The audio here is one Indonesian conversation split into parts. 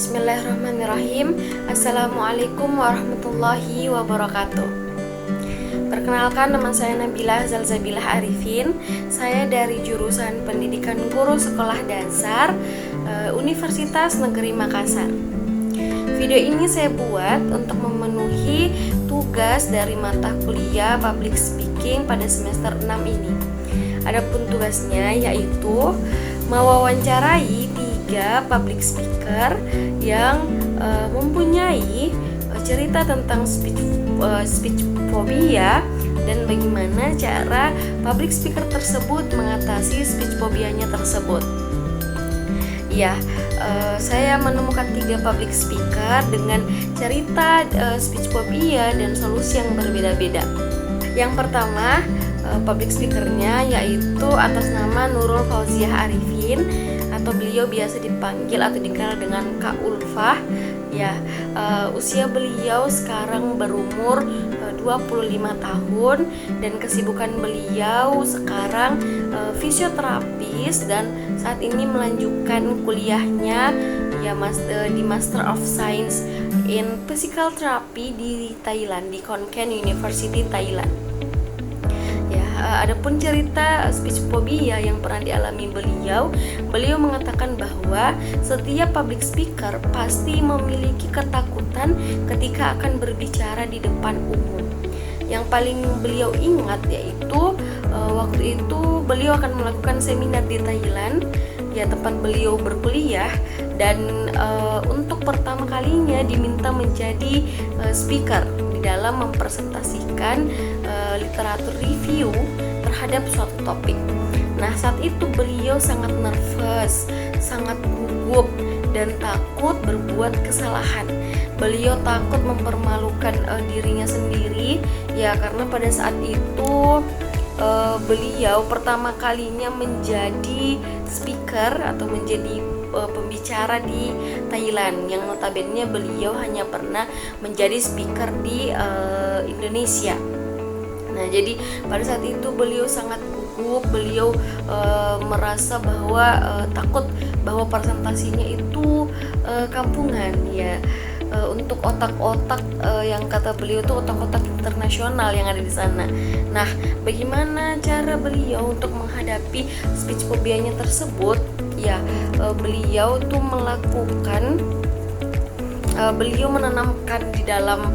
Bismillahirrahmanirrahim. Assalamualaikum warahmatullahi wabarakatuh. Perkenalkan, nama saya Nabila Zalzabilah Arifin. Saya dari jurusan Pendidikan Guru Sekolah Dasar Universitas Negeri Makassar. Video ini saya buat untuk memenuhi tugas dari mata kuliah Public Speaking pada semester 6 ini. Adapun tugasnya yaitu mewawancarai 3 public speaker yang mempunyai cerita tentang speech phobia dan bagaimana cara public speaker tersebut mengatasi speech phobianya tersebut. Ya, saya menemukan 3 public speaker dengan cerita speech phobia dan solusi yang berbeda-beda. Yang pertama, public speakernya yaitu atas nama Nurul Fauziah Arifin, atau beliau biasa dipanggil atau dikenal dengan Kak Ulfah. Ya, usia beliau sekarang berumur 25 tahun dan kesibukan beliau sekarang fisioterapis dan saat ini melanjutkan kuliahnya ya di Master of Science in Physical Therapy di Thailand, di Khon Kaen University Thailand. Adapun cerita speech phobia yang pernah dialami beliau mengatakan bahwa setiap public speaker pasti memiliki ketakutan ketika akan berbicara di depan umum. Yang paling beliau ingat yaitu waktu itu beliau akan melakukan seminar di Thailand, ya tempat beliau berkuliah, dan untuk pertama kalinya diminta menjadi speaker di dalam mempresentasikan literatur review terhadap suatu topik. Nah, saat itu beliau sangat nervous, sangat gugup dan takut berbuat kesalahan. Beliau takut mempermalukan dirinya sendiri, ya karena pada saat itu beliau pertama kalinya menjadi speaker atau menjadi pembicara di Thailand, yang notabene beliau hanya pernah menjadi speaker di Indonesia. Nah, jadi pada saat itu beliau sangat gugup, beliau merasa bahwa takut bahwa presentasinya itu kampungan, ya. Untuk otak-otak yang kata beliau itu otak-otak internasional yang ada di sana. Nah, bagaimana cara beliau untuk menghadapi speech phobianya tersebut? Ya, beliau tuh beliau menanamkan di dalam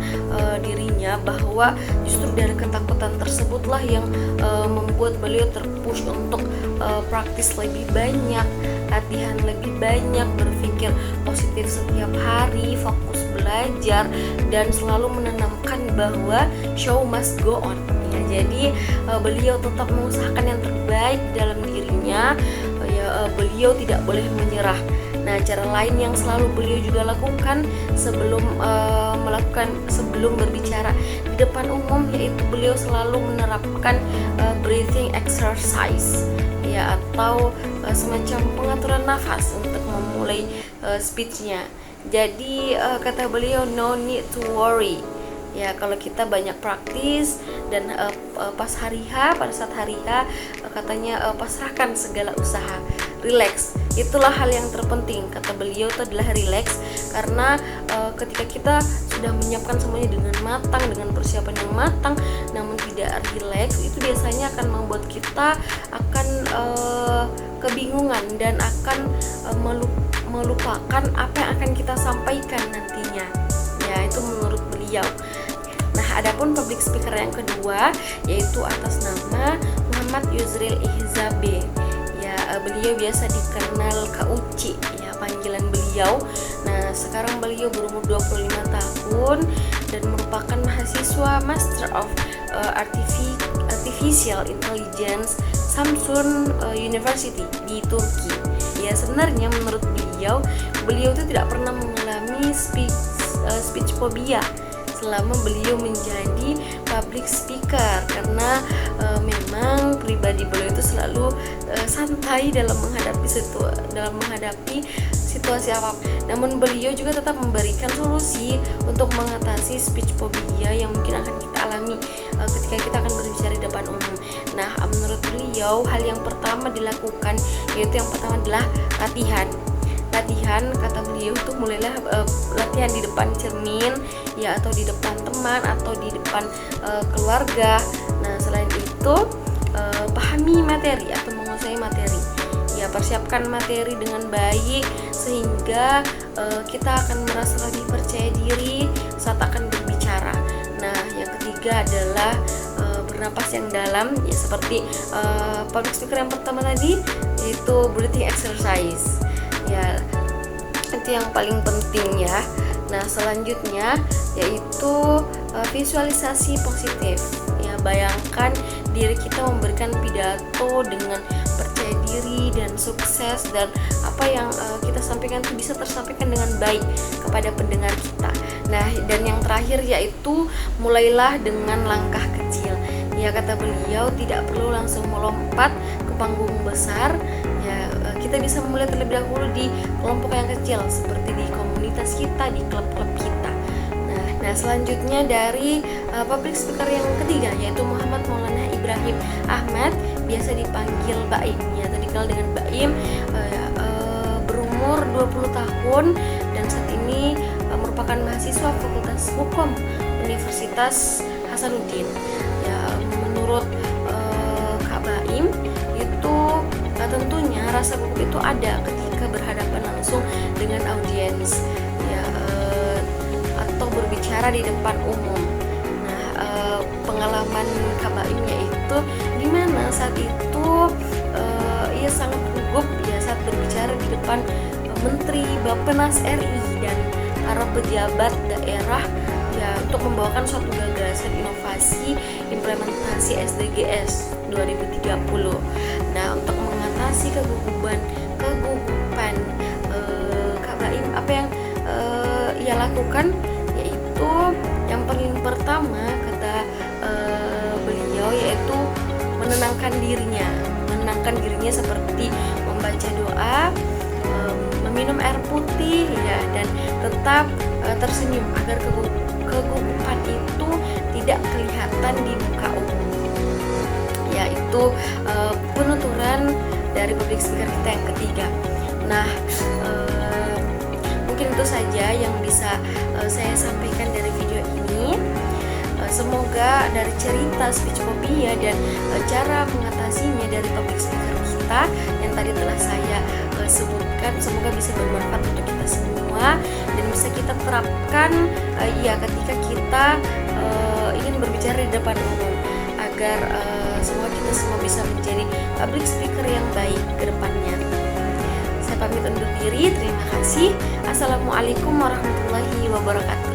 dirinya bahwa justru dari ketakutan tersebutlah yang membuat beliau terpush untuk praktis lebih banyak, latihan lebih banyak, berpikir positif setiap hari, fokus belajar, dan selalu menanamkan bahwa show must go on. Ya, jadi beliau tetap mengusahakan yang terbaik dalam dirinya. Beliau tidak boleh menyerah. Nah, cara lain yang selalu beliau juga lakukan sebelum berbicara di depan umum yaitu beliau selalu menerapkan breathing exercise, ya, atau semacam pengaturan nafas untuk memulai speechnya. Jadi kata beliau, no need to worry. Ya, kalau kita banyak praktis dan pada saat hari H katanya pasrahkan segala usaha, relax. Itulah hal yang terpenting, kata beliau, itu adalah relax, karena ketika kita sudah menyiapkan semuanya dengan matang, dengan persiapan yang matang, namun tidak relax, itu biasanya akan membuat kita akan kebingungan dan akan melupakan apa yang akan kita sampaikan nantinya. Ya, itu menurut beliau. Nah, adapun public speaker yang kedua yaitu atas nama Muhammad Yusril Ihzabe. Ya, beliau biasa dikenal Kak Uci, ya panggilan beliau. Nah, sekarang beliau berumur 25 tahun dan merupakan mahasiswa Master of Artificial Intelligence Samsun University di Turki. Ya, sebenarnya menurut beliau itu tidak pernah mengalami speech phobia selama beliau menjadi public speaker, karena memang pribadi beliau itu selalu santai dalam menghadapi situasi apapun. Namun beliau juga tetap memberikan solusi untuk mengatasi speech phobia yang mungkin akan kita alami ketika kita akan berbicara di depan umum. Nah, menurut beliau hal yang pertama dilakukan yaitu yang pertama adalah latihan. latihan, kata beliau, untuk mulailah latihan di depan cermin ya, atau di depan teman, atau di depan keluarga. Nah, selain itu pahami materi atau menguasai materi ya, persiapkan materi dengan baik sehingga kita akan merasa lebih percaya diri saat akan berbicara. Nah, yang ketiga adalah bernapas yang dalam ya, seperti public speaker yang pertama tadi, yaitu breathing exercise ya, itu yang paling penting ya. Nah, selanjutnya yaitu visualisasi positif ya, bayangkan diri kita memberikan pidato dengan percaya diri dan sukses, dan apa yang kita sampaikan itu bisa tersampaikan dengan baik kepada pendengar kita. Nah, dan yang terakhir yaitu mulailah dengan langkah kecil ya, kata beliau, tidak perlu langsung melompat ke panggung besar ya, kita bisa mulai terlebih dahulu di kelompok yang kecil seperti di komunitas kita, di klub-klub kita. Nah, selanjutnya dari public speaker yang ketiga yaitu Muhammad Maulana Ibrahim Ahmad, biasa dipanggil Baim ya, atau dikenal dengan Baim, berumur 20 tahun dan saat ini merupakan mahasiswa Fakultas Hukum Universitas Hasanuddin ya. Menurut Kak Baim itu tentunya rasa gugup itu ada ketika berhadapan langsung dengan audiens ya, atau berbicara di depan umum. Nah, pengalaman Kak Baim yaitu dimana saat itu ia sangat gugup ya saat berbicara di depan Menteri Bappenas RI dan para pejabat daerah ya, untuk membawakan suatu gagasan inovasi implementasi SDGs 2030. Nah, untuk mengatasi kegugupan Kak Baim, apa yang ia lakukan yaitu yang paling pertama kata beliau yaitu menenangkan dirinya seperti membaca doa, meminum air putih ya, dan tetap tersenyum agar kegugupan itu tidak kelihatan di muka umum. Yaitu penuturan dari public speaker kita yang ketiga. Nah, mungkin itu saja yang bisa saya sampaikan dari video ini. Semoga dari cerita speech phobia dan cara mengatasinya dari public speaker kita yang tadi telah saya sebutkan, semoga bisa bermanfaat untuk kita semua dan bisa kita terapkan ya ketika kita ingin berbicara di depan umum, agar semoga kita semua bisa menjadi public speaker yang baik ke depannya. Saya pamit undur diri, terima kasih. Assalamualaikum warahmatullahi wabarakatuh.